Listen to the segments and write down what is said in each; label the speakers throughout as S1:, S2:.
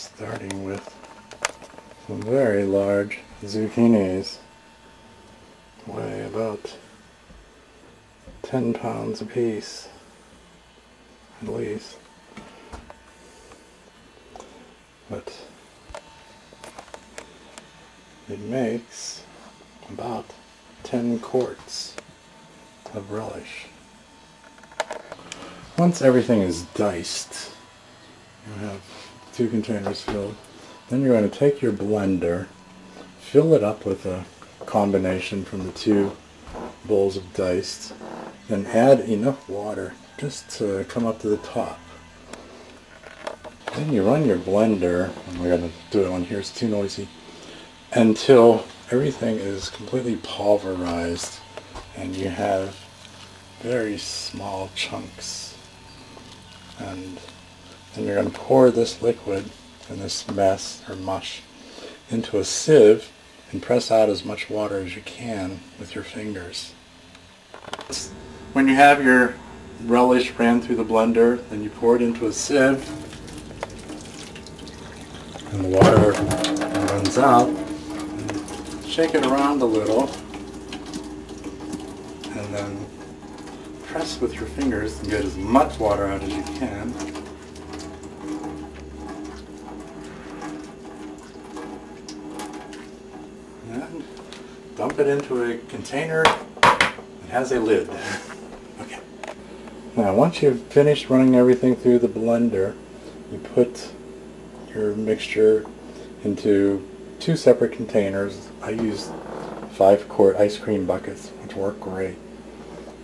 S1: Starting with some very large zucchinis, weigh about 10 pounds a piece, at least. But it makes about 10 quarts of relish. Once everything is diced, you have 2 containers filled. Then you're going to take your blender, fill it up with a combination from the 2 bowls of diced, then add enough water just to come up to the top. Then you run your blender, and we're going to do it on here, it's too noisy, until everything is completely pulverized and you have very small chunks. And then you're going to pour this liquid and this mess or mush into a sieve and press out as much water as you can with your fingers. When you have your relish ran through the blender, then you pour it into a sieve and the water runs out. Shake it around a little and then press with your fingers and get as much water out as you can. And dump it into a container that has a lid. Okay. Now once you've finished running everything through the blender, you put your mixture into 2 separate containers. I use 5-quart ice cream buckets, which work great.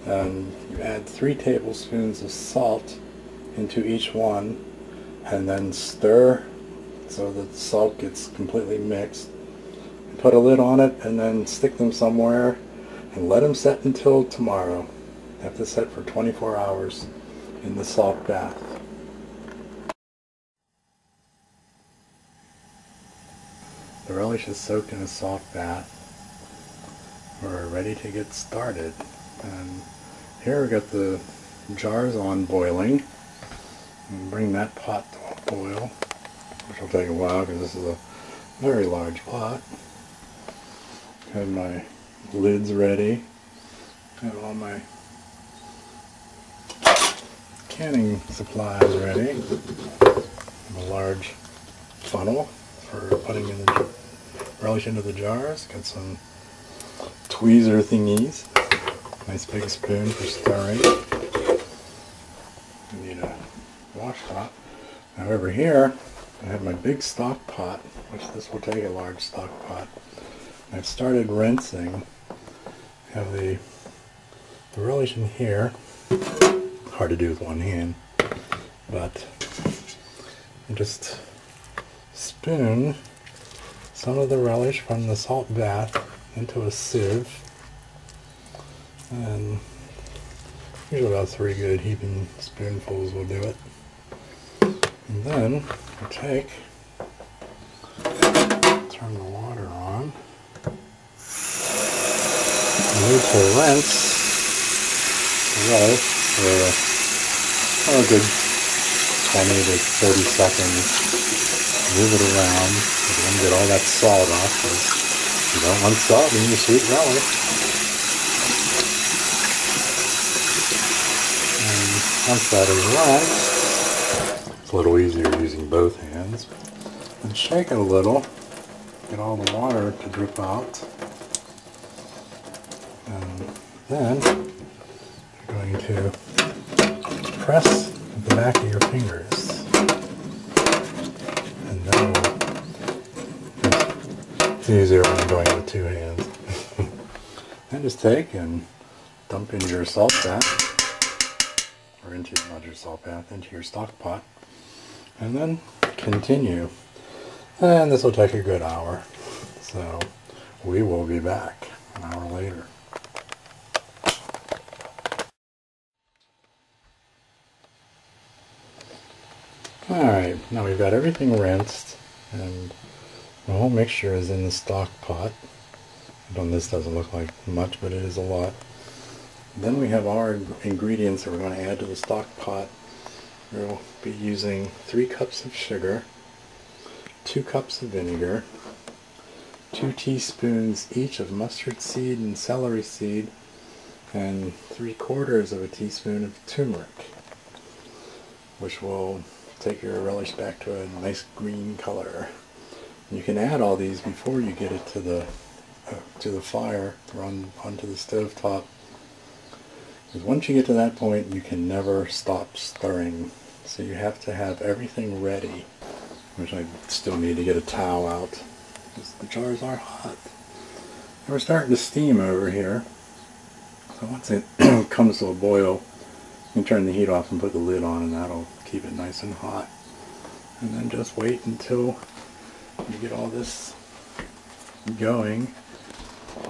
S1: And you add 3 tablespoons of salt into each one and then stir so that the salt gets completely mixed. Put a lid on it and then stick them somewhere and let them set until tomorrow. They have to set for 24 hours in the salt bath. The relish is soaked in a salt bath. We're ready to get started. And here we got the jars on boiling. And bring that pot to a boil, which will take a while because this is a very large pot. Have my lids ready. Have all my canning supplies ready. Have a large funnel for putting in the relish into the jars. Got some tweezer thingies. Nice big spoon for stirring. I need a washcloth. Now over here I have my big stock pot, which this will take a large stock pot. I've started rinsing. I have the relish in here. Hard to do with one hand, but you just spoon some of the relish from the salt bath into a sieve, and usually about 3 good heaping spoonfuls will do it. And then you turn the water on. You need to rinse the relish for a good 20 to 30 seconds. Move it around so you don't get all that salt off, because you don't want salt in your sweet relish. And once that is rinsed, it's a little easier using both hands. And shake it a little, get all the water to drip out. And then you're going to press with the back of your fingers. And then it's easier when you're going with 2 hands. Then just take and dump into your salt bath, or not your salt bath, into your stock pot. And then continue. And this will take a good hour. So we will be back an hour later. Alright, now we've got everything rinsed and the whole mixture is in the stock pot. On this doesn't look like much, but it is a lot. Then we have our ingredients that we're going to add to the stock pot. We'll be using 3 cups of sugar, 2 cups of vinegar, 2 teaspoons each of mustard seed and celery seed, and 3/4 of a teaspoon of turmeric, which will take your relish back to a nice green color. You can add all these before you get it to the fire or onto the stove top, because once you get to that point you can never stop stirring. So you have to have everything ready, which I still need to get a towel out because the jars are hot. And we're starting to steam over here. So once it comes to a boil, you can turn the heat off and put the lid on, and that'll keep it nice and hot. And then just wait until you get all this going.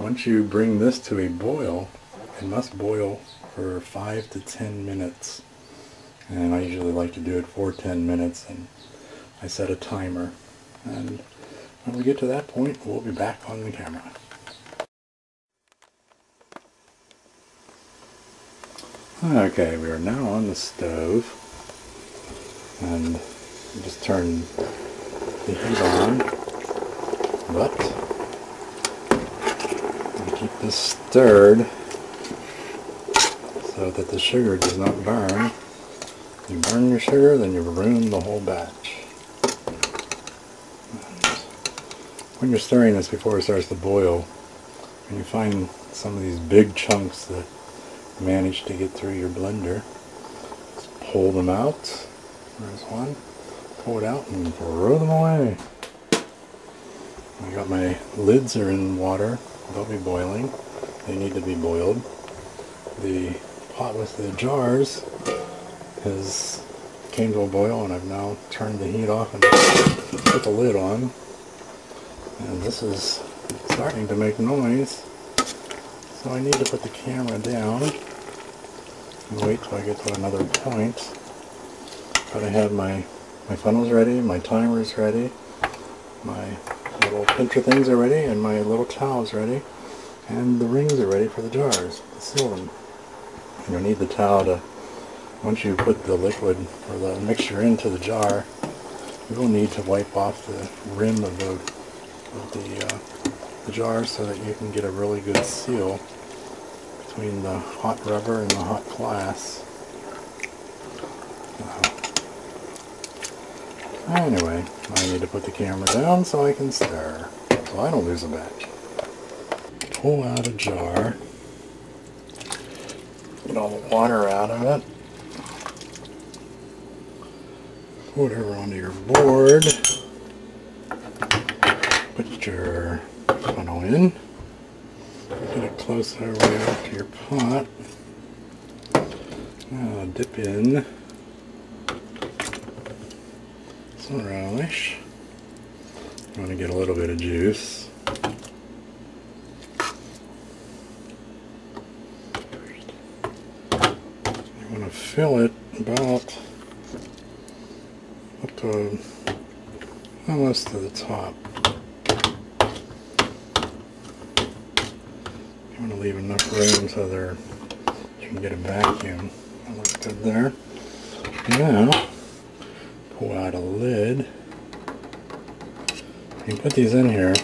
S1: Once you bring this to a boil, it must boil for 5 to 10 minutes. And I usually like to do it for 10 minutes, and I set a timer. And when we get to that point, we'll be back on the camera. Okay, we are now on the stove, and just turn the heat on, but keep this stirred so that the sugar does not burn. If you burn your sugar, then you've ruined the whole batch. And when you're stirring this before it starts to boil, when you find some of these big chunks that manage to get through your blender, just pull them out. There's one. Pull it out and throw them away. I got my lids are in water. They'll be boiling. They need to be boiled. The pot with the jars came to a boil, and I've now turned the heat off and put the lid on. And this is starting to make noise, so I need to put the camera down and wait till I get to another point. But I have my funnels ready, my timer's ready, my little pincher things are ready, and my little towel's ready, and the rings are ready for the jars to seal them. You'll need the towel to, once you put the liquid or the mixture into the jar, you will need to wipe off the rim of the jar so that you can get a really good seal between the hot rubber and the hot glass. Anyway, I need to put the camera down so I can stir, so I don't lose a batch. Pull out a jar, get all the water out of it, put it over onto your board, put your funnel in, get it close over to your pot, now dip in some relish. You want to get a little bit of juice. You want to fill it about up to almost to the top. You want to leave enough room so you can get a vacuum. That looks good there. Now, pull out a lid. You put these in here,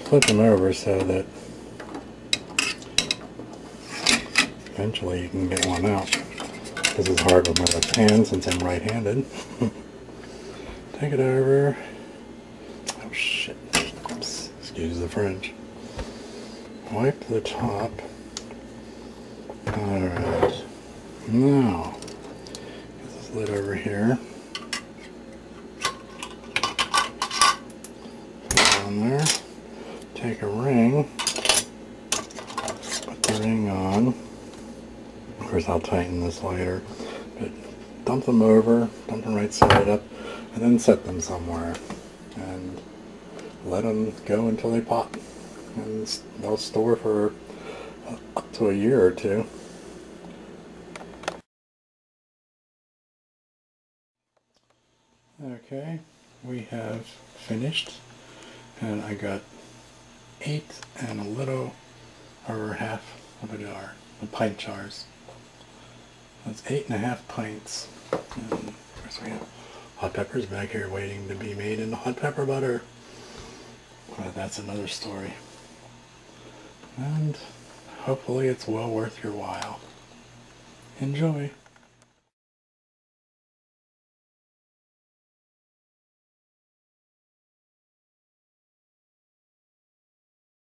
S1: flip them over so that eventually you can get one out. This is hard with my left hand since I'm right-handed. Take it over. Oh shit. Oops. Excuse the French. Wipe the top. Alright. Now, get this lid over here. There. Take a ring, put the ring on. Of course I'll tighten this later, but dump them over, dump them right side up, and then set them somewhere and let them go until they pop, and they'll store for up to a year or two. Okay, we have finished. And I got 8 and a little over half of a jar, the pint jars. That's 8.5 pints. And of course we have hot peppers back here waiting to be made into hot pepper butter. But that's another story. And hopefully it's well worth your while. Enjoy.